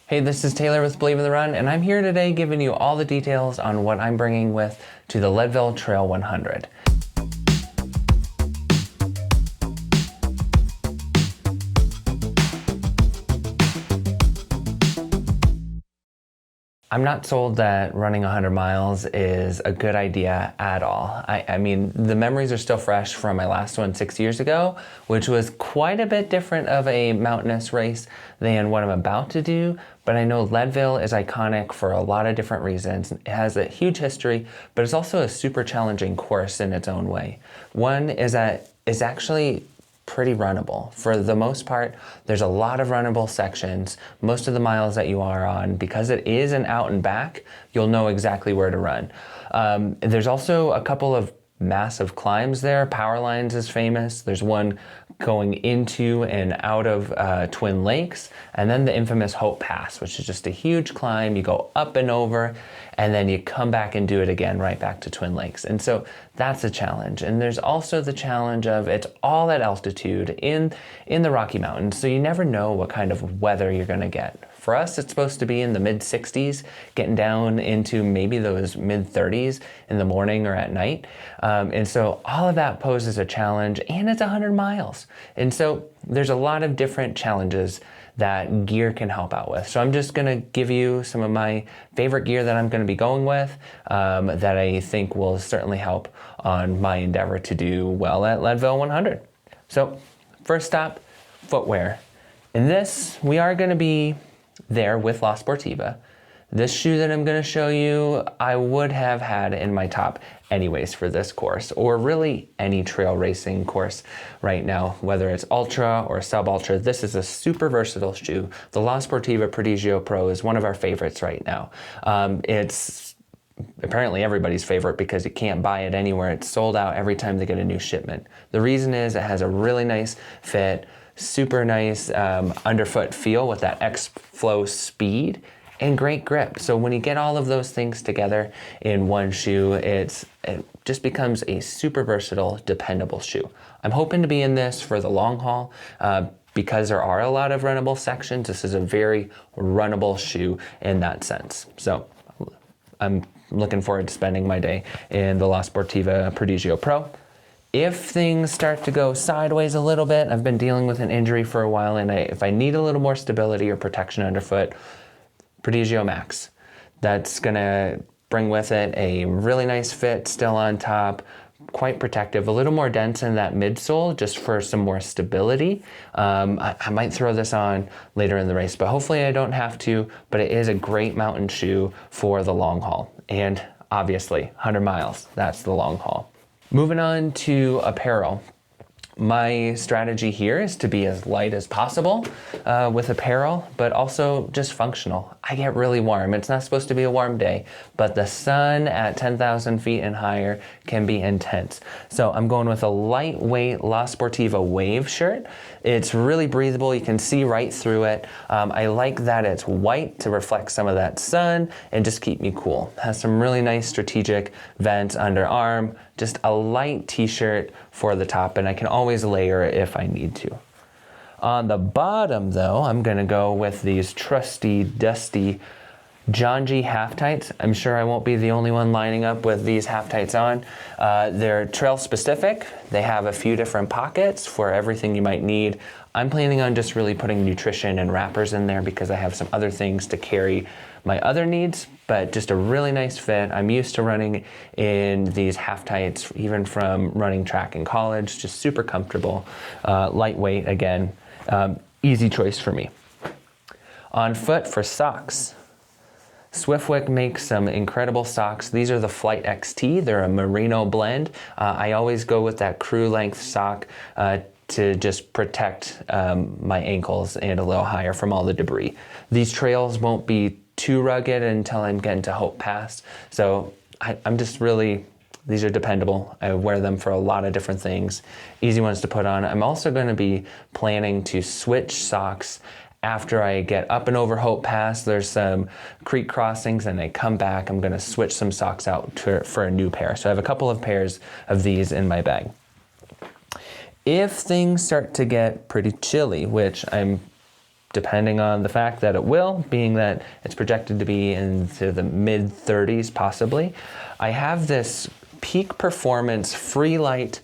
Hey, this is Taylor with Believe in the Run, and I'm here today giving you all the details on what I'm bringing with to the Leadville Trail 100. I'm not sold that running 100 miles is a good idea at all. I mean, the memories are still fresh from my last one 6 years ago, which was quite a bit different of a mountainous race than what I'm about to do. But I know Leadville is iconic for a lot of different reasons. It has a huge history, but it's also a super challenging course in its own way. One is that it's actually pretty runnable. For the most part, there's a lot of runnable sections. Most of the miles that you are on, because it is an out and back, you'll know exactly where to run. There's also a couple of massive climbs there. Power Lines is famous. There's one going into and out of Twin Lakes, and then the infamous Hope Pass, which is just a huge climb. You go up and over, and then you come back and do it again right back to Twin Lakes. And so that's a challenge. And there's also the challenge of it's all at altitude in the Rocky Mountains, so you never know what kind of weather you're gonna get. For us, it's supposed to be in the mid 60s, getting down into maybe those mid 30s in the morning or at night. And so all of that poses a challenge, and it's 100 miles. And so there's a lot of different challenges that gear can help out with. So I'm just gonna give you some of my favorite gear that I'm gonna be going with that I think will certainly help on my endeavor to do well at Leadville 100. So first stop, footwear. In this, we are gonna be there with La Sportiva. This shoe that I'm going to show you, I would have had in my top anyways for this course, or really any trail racing course right now, whether it's ultra or sub-ultra. This is a super versatile shoe. The La Sportiva Prodigio Pro is one of our favorites right now. It's apparently everybody's favorite because you can't buy it anywhere. It's sold out every time they get a new shipment. The reason is it has a really nice fit, super nice underfoot feel with that X-Flow speed, and great grip. So when you get all of those things together in one shoe, it just becomes a super versatile, dependable shoe. I'm hoping to be in this for the long haul because there are a lot of runnable sections. This is a very runnable shoe in that sense. So I'm looking forward to spending my day in the La Sportiva Prodigio Pro. If things start to go sideways a little bit, I've been dealing with an injury for a while, and if I need a little more stability or protection underfoot, Prodigio Max. That's gonna bring with it a really nice fit still on top, quite protective, a little more dense in that midsole just for some more stability. I might throw this on later in the race, but hopefully I don't have to, but it is a great mountain shoe for the long haul. And obviously, 100 miles, that's the long haul. Moving on to apparel. My strategy here is to be as light as possible with apparel, but also just functional. I get really warm. It's not supposed to be a warm day, but the sun at 10,000 feet and higher can be intense. So I'm going with a lightweight La Sportiva wave shirt. It's really breathable. You can see right through it. I like that it's white to reflect some of that sun and just keep me cool. It has some really nice strategic vents underarm, just a light t-shirt for the top, and I can always layer it if I need to. On the bottom though, I'm gonna go with these trusty, dusty John G half tights. I'm sure I won't be the only one lining up with these half tights on. They're trail specific. They have a few different pockets for everything you might need. I'm planning on just really putting nutrition and wrappers in there because I have some other things to carry my other needs, but just a really nice fit. I'm used to running in these half tights, even from running track in college, just super comfortable, lightweight again, easy choice for me. On foot for socks, Swiftwick makes some incredible socks. These are the Flight XT. They're a merino blend. I always go with that crew length sock to just protect my ankles and a little higher from all the debris. These trails won't be too rugged until I'm getting to Hope Pass. So I'm just really, these are dependable. I wear them for a lot of different things. Easy ones to put on. I'm also gonna be planning to switch socks after I get up and over Hope Pass. There's some creek crossings and I come back, I'm gonna switch some socks out for a new pair. So I have a couple of pairs of these in my bag. If things start to get pretty chilly, which I'm depending on the fact that it will, being that it's projected to be into the mid 30s possibly. I have this Peak Performance Free Light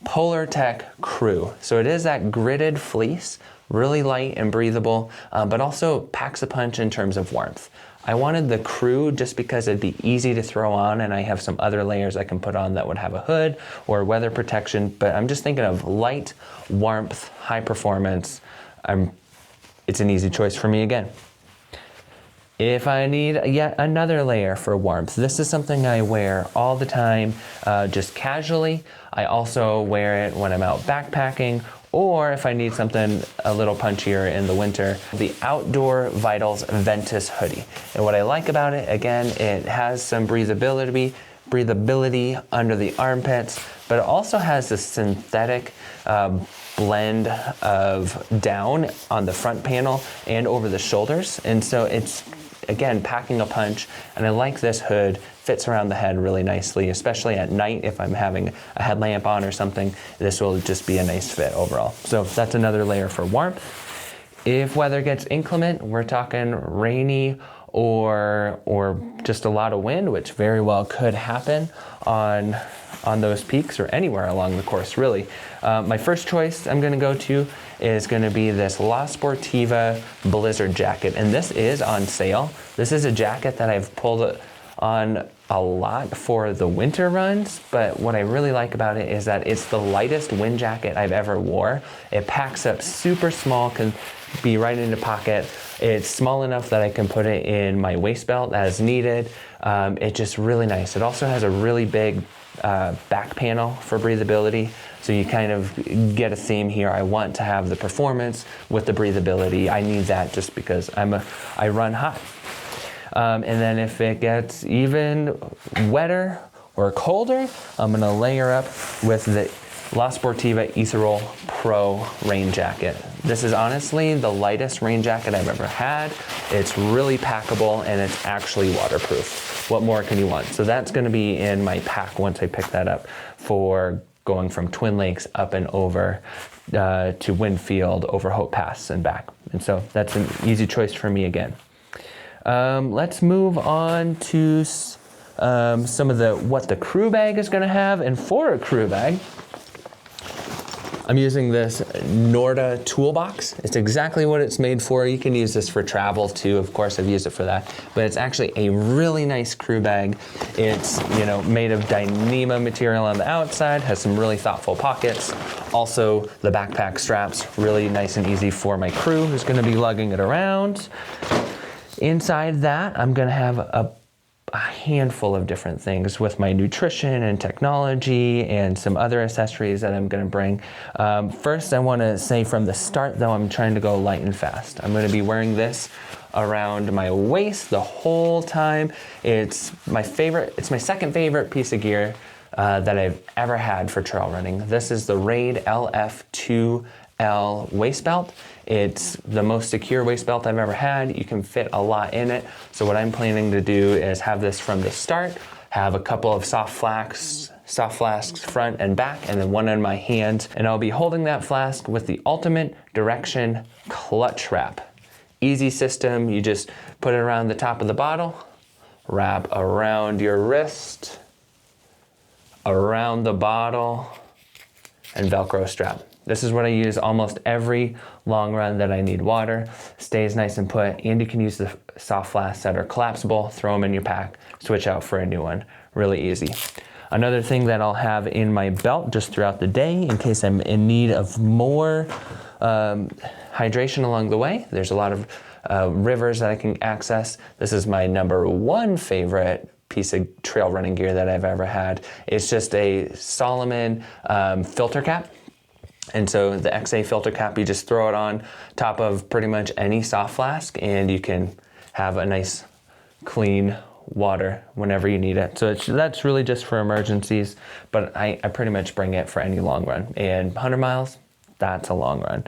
Polar Tech Crew. So it is that gridded fleece, really light and breathable, but also packs a punch in terms of warmth. I wanted the Crew just because it'd be easy to throw on, and I have some other layers I can put on that would have a hood or weather protection, but I'm just thinking of light, warmth, high performance. It's an easy choice for me again. If I need yet another layer for warmth, this is something I wear all the time, just casually. I also wear it when I'm out backpacking, or if I need something a little punchier in the winter, the Outdoor Vitals Ventus hoodie. And what I like about it, again, it has some breathability under the armpits, but it also has this synthetic blend of down on the front panel and over the shoulders. And so it's, again, packing a punch, and I like this hood. Fits around the head really nicely, especially at night if I'm having a headlamp on or something. This will just be a nice fit overall. So that's another layer for warmth. If weather gets inclement, we're talking rainy or just a lot of wind, which very well could happen on those peaks or anywhere along the course, really. My first choice I'm gonna go to is gonna be this La Sportiva Blizzard jacket, and this is on sale. This is a jacket that I've pulled on a lot for the winter runs, but what I really like about it is that it's the lightest wind jacket I've ever wore. It packs up super small, can be right in the pocket. It's small enough that I can put it in my waist belt as needed. It's just really nice. It also has a really big back panel for breathability, so you kind of get a theme here. I want to have the performance with the breathability. I need that just because I run hot. And then if it gets even wetter or colder, I'm gonna layer up with the La Sportiva Ethereal Pro rain jacket. This is honestly the lightest rain jacket I've ever had. It's really packable and it's actually waterproof. What more can you want? So that's gonna be in my pack once I pick that up for going from Twin Lakes up and over to Winfield, over Hope Pass and back. And so that's an easy choice for me again. Let's move on to some of what the crew bag is gonna have. And for a crew bag, I'm using this Norda toolbox. It's exactly what it's made for. You can use this for travel too. Of course, I've used it for that, but it's actually a really nice crew bag. It's, made of Dyneema material on the outside, has some really thoughtful pockets. Also, the backpack straps, really nice and easy for my crew who's gonna be lugging it around. Inside that, I'm gonna have a handful of different things with my nutrition and technology and some other accessories that I'm gonna bring. First, I wanna say from the start though, I'm trying to go light and fast. I'm gonna be wearing this around my waist the whole time. It's my second favorite piece of gear that I've ever had for trail running. This is the Raid LF2L waist belt. It's the most secure waist belt I've ever had. You can fit a lot in it. So what I'm planning to do is have this from the start, have a couple of soft flasks front and back, and then one in my hand. And I'll be holding that flask with the Ultimate Direction clutch wrap. Easy system, you just put it around the top of the bottle, wrap around your wrist, around the bottle, and Velcro strap. This is what I use almost every long run that I need water. Stays nice and put, and you can use the soft flasks that are collapsible, throw them in your pack, switch out for a new one. Really easy. Another thing that I'll have in my belt just throughout the day in case I'm in need of more hydration along the way. There's a lot of rivers that I can access. This is my #1 favorite piece of trail running gear that I've ever had. It's just a Solomon filter cap. And so the XA filter cap, you just throw it on top of pretty much any soft flask and you can have a nice clean water whenever you need it. So that's really just for emergencies, but I pretty much bring it for any long run. And 100 miles, that's a long run.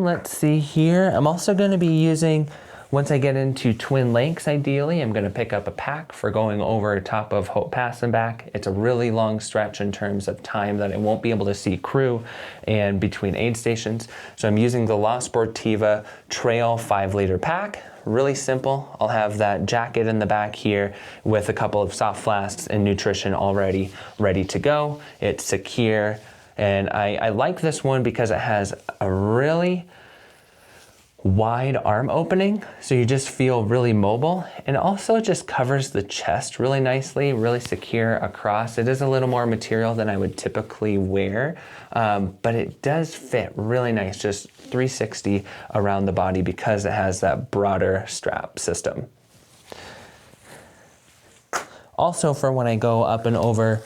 Let's see here. I'm also gonna be using Once I get into twin lakes, ideally, I'm going to pick up a pack for going over top of Hope Pass and back. It's a really long stretch in terms of time that I won't be able to see crew and between aid stations. So I'm using the La Sportiva Trail 5-liter pack. Really simple. I'll have that jacket in the back here with a couple of soft flasks and nutrition already ready to go. It's secure, and I like this one because it has a really wide arm opening, so you just feel really mobile, and also just covers the chest really nicely, really secure across. It is a little more material than I would typically wear, but it does fit really nice, just 360 around the body because it has that broader strap system. Also, for when I go up and over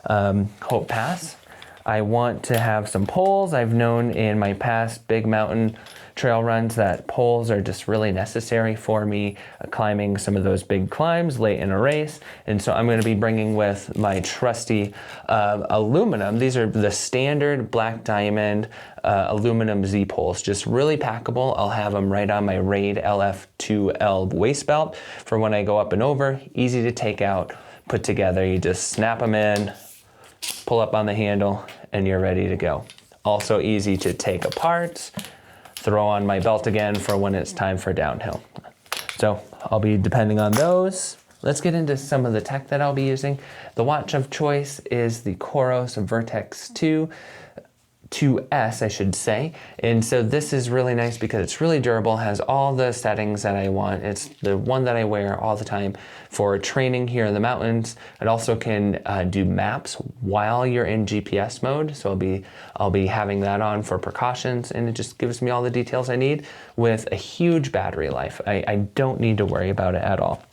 Hope Pass, I want to have some poles. I've known in my past big mountain trail runs that poles are just really necessary for me climbing some of those big climbs late in a race. And so I'm going to be bringing with my trusty aluminum. These are the standard black diamond aluminum Z poles, just really packable. I'll have them right on my Raid LF2L waist belt for when I go up and over. Easy to take out, put together. You just snap them in, pull up on the handle, and you're ready to go. Also easy to take apart, throw on my belt again for when it's time for downhill. So I'll be depending on those. Let's get into some of the tech that I'll be using. The watch of choice is the Coros Vertex 2S, I should say. And so this is really nice because it's really durable, has all the settings that I want. It's the one that I wear all the time for training here in the mountains. It also can do maps while you're in GPS mode. So I'll be having that on for precautions, and it just gives me all the details I need with a huge battery life. I don't need to worry about it at all.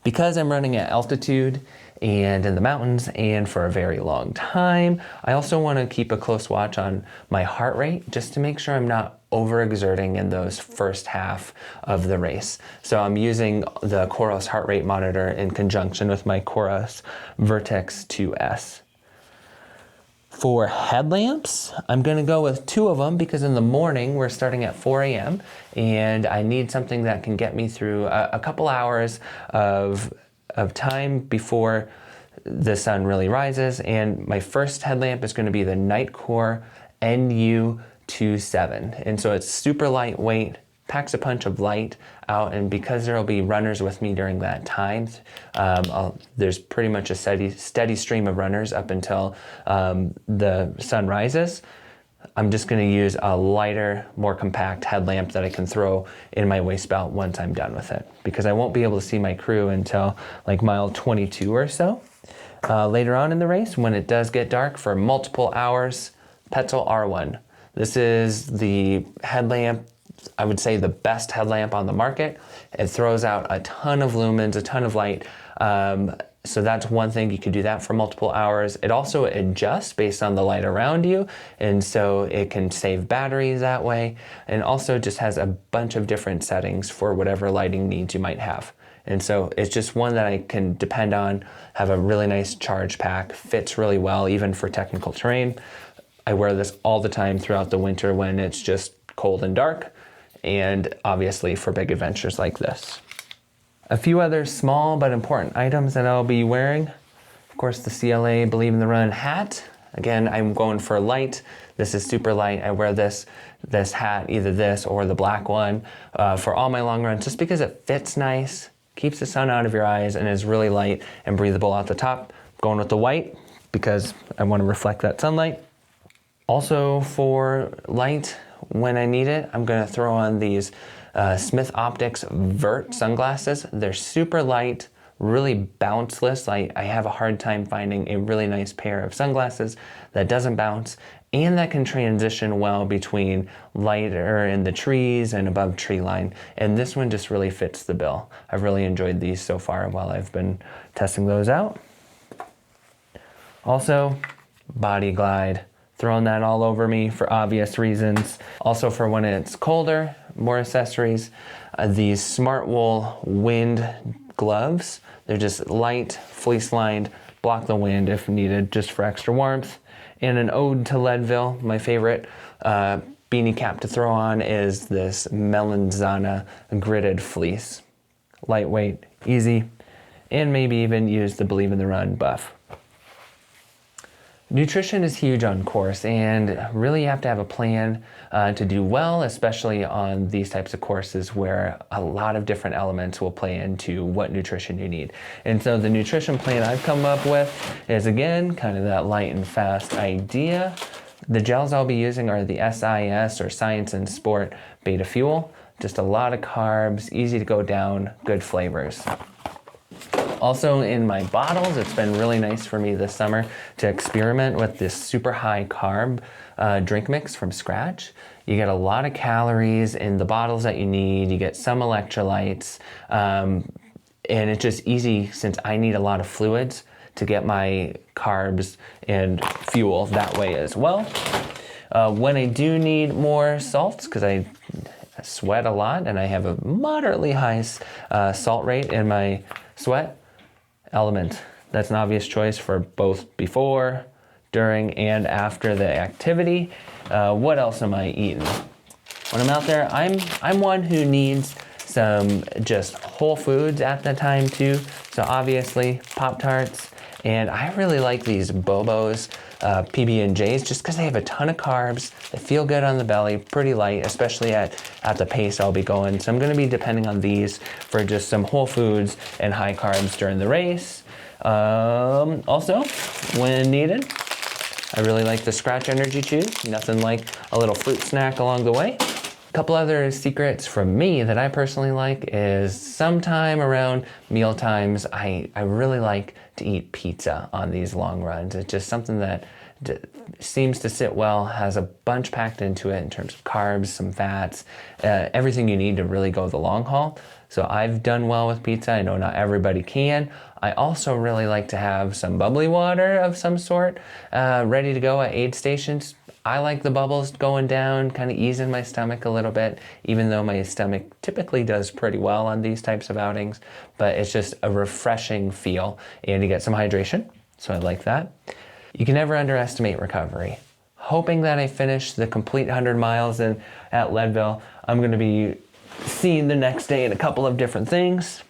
Because I'm running at altitude and in the mountains and for a very long time, I also want to keep a close watch on my heart rate just to make sure I'm not overexerting in those first half of the race. So I'm using the Coros heart rate monitor in conjunction with my Coros Vertex 2S. For headlamps, I'm going to go with 2 of them because in the morning we're starting at 4 a.m. and I need something that can get me through a couple hours of time before the sun really rises. And my first headlamp is going to be the Nightcore NU27. And so it's super lightweight, packs a punch of light out, and because there will be runners with me during that time, there's pretty much a steady stream of runners up until the sun rises. I'm just going to use a lighter, more compact headlamp that I can throw in my waist belt once I'm done with it, because I won't be able to see my crew until like mile 22 or so. Later on in the race, when it does get dark for multiple hours, Petzl R1. This is the headlamp, I would say the best headlamp on the market. It throws out a ton of lumens, a ton of light. So that's one thing, you can do that for multiple hours. It also adjusts based on the light around you, and so it can save batteries that way, and also just has a bunch of different settings for whatever lighting needs you might have. And so it's just one that I can depend on, have a really nice charge pack, fits really well even for technical terrain. I wear this all the time throughout the winter when it's just cold and dark, and obviously for big adventures like this. A few other small but important items that I'll be wearing. Of course, the CLA Believe in the Run hat. Again, I'm going for light. This is super light. I wear this hat, either this or the black one, for all my long runs, just because it fits nice, keeps the sun out of your eyes, and is really light and breathable out the top. Going with the white because I want to reflect that sunlight. Also for light, when I need it, I'm going to throw on these Smith Optics Vert sunglasses. They're super light, really bounceless. I have a hard time finding a really nice pair of sunglasses that doesn't bounce and that can transition well between lighter in the trees and above tree line. And this one just really fits the bill. I've really enjoyed these so far while I've been testing those out. Also, Body Glide. Throwing that all over me for obvious reasons. Also for when it's colder, more accessories. These Smart Wool wind gloves. They're just light, fleece lined, block the wind if needed, just for extra warmth. And an ode to Leadville, my favorite beanie cap to throw on is this Melanzana gridded fleece. Lightweight, easy, and maybe even use the Believe in the Run buff. Nutrition is huge on course, and really you have to have a plan to do well, especially on these types of courses where a lot of different elements will play into what nutrition you need. And so the nutrition plan I've come up with is, again, kind of that light and fast idea. The gels I'll be using are the SIS, or Science and Sport Beta Fuel. Just a lot of carbs, easy to go down, good flavors. Also in my bottles, it's been really nice for me this summer to experiment with this super high carb drink mix from scratch. You get a lot of calories in the bottles that you need, you get some electrolytes, and it's just easy since I need a lot of fluids to get my carbs and fuel that way as well. When I do need more salts, because I sweat a lot and I have a moderately high salt rate in my sweat, Element. That's an obvious choice for both before, during, and after the activity. What else am I eating? When I'm out there, I'm one who needs some just whole foods at the time too. So obviously Pop-Tarts, and I really like these Bobos PB&Js just because they have a ton of carbs. They feel good on the belly, pretty light, especially at the pace I'll be going. So I'm going to be depending on these for just some whole foods and high carbs during the race. Also, when needed, I really like the Scratch Energy Chews. Nothing like a little fruit snack along the way. A couple other secrets from me that I personally like is sometime around meal times, I really like to eat pizza on these long runs. It's just something that seems to sit well, has a bunch packed into it in terms of carbs, some fats, everything you need to really go the long haul. So I've done well with pizza. I know not everybody can. I also really like to have some bubbly water of some sort ready to go at aid stations. I like the bubbles going down, kind of easing my stomach a little bit, even though my stomach typically does pretty well on these types of outings, but it's just a refreshing feel and you get some hydration, so I like that. You can never underestimate recovery. Hoping that I finish the complete 100 miles at Leadville, I'm gonna be seeing the next day in a couple of different things.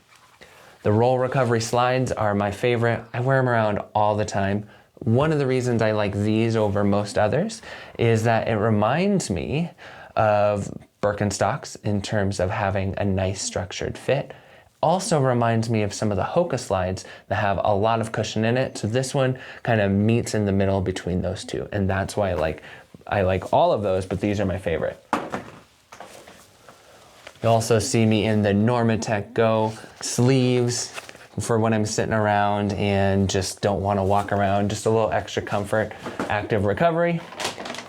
The roll recovery slides are my favorite. I wear them around all the time. One of the reasons I like these over most others is that it reminds me of Birkenstocks in terms of having a nice structured fit. Also reminds me of some of the Hoka slides that have a lot of cushion in it. So this one kind of meets in the middle between those two. And that's why I like all of those, but these are my favorite. You'll also see me in the Normatec Go sleeves for when I'm sitting around and just don't want to walk around, just a little extra comfort, active recovery.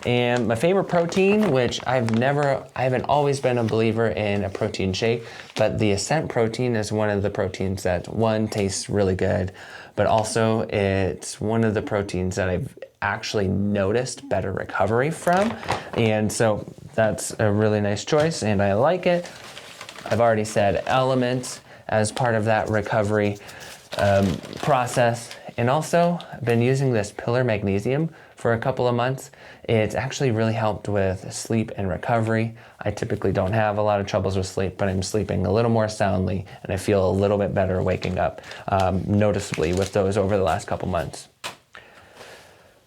And my favorite protein, which I haven't always been a believer in a protein shake, but the Ascent protein is one of the proteins that, one, tastes really good, but also it's one of the proteins that I've actually noticed better recovery from. And so that's a really nice choice and I like it. I've already said Element as part of that recovery process. And also, I've been using this Pillar Magnesium for a couple of months. It's actually really helped with sleep and recovery. I typically don't have a lot of troubles with sleep, but I'm sleeping a little more soundly and I feel a little bit better waking up noticeably with those over the last couple months.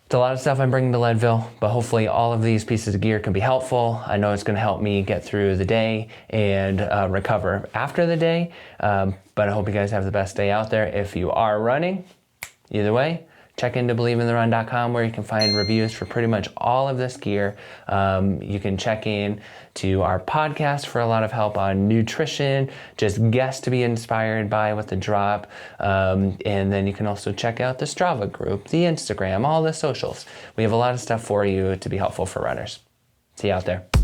It's a lot of stuff I'm bringing to Leadville, but hopefully all of these pieces of gear can be helpful. I know it's going to help me get through the day and recover after the day, but I hope you guys have the best day out there. If you are running, either way, check into BelieveInTheRun.com where you can find reviews for pretty much all of this gear. You can check in to our podcast for a lot of help on nutrition, just guests to be inspired by with the drop. And then you can also check out the Strava group, the Instagram, all the socials. We have a lot of stuff for you to be helpful for runners. See you out there.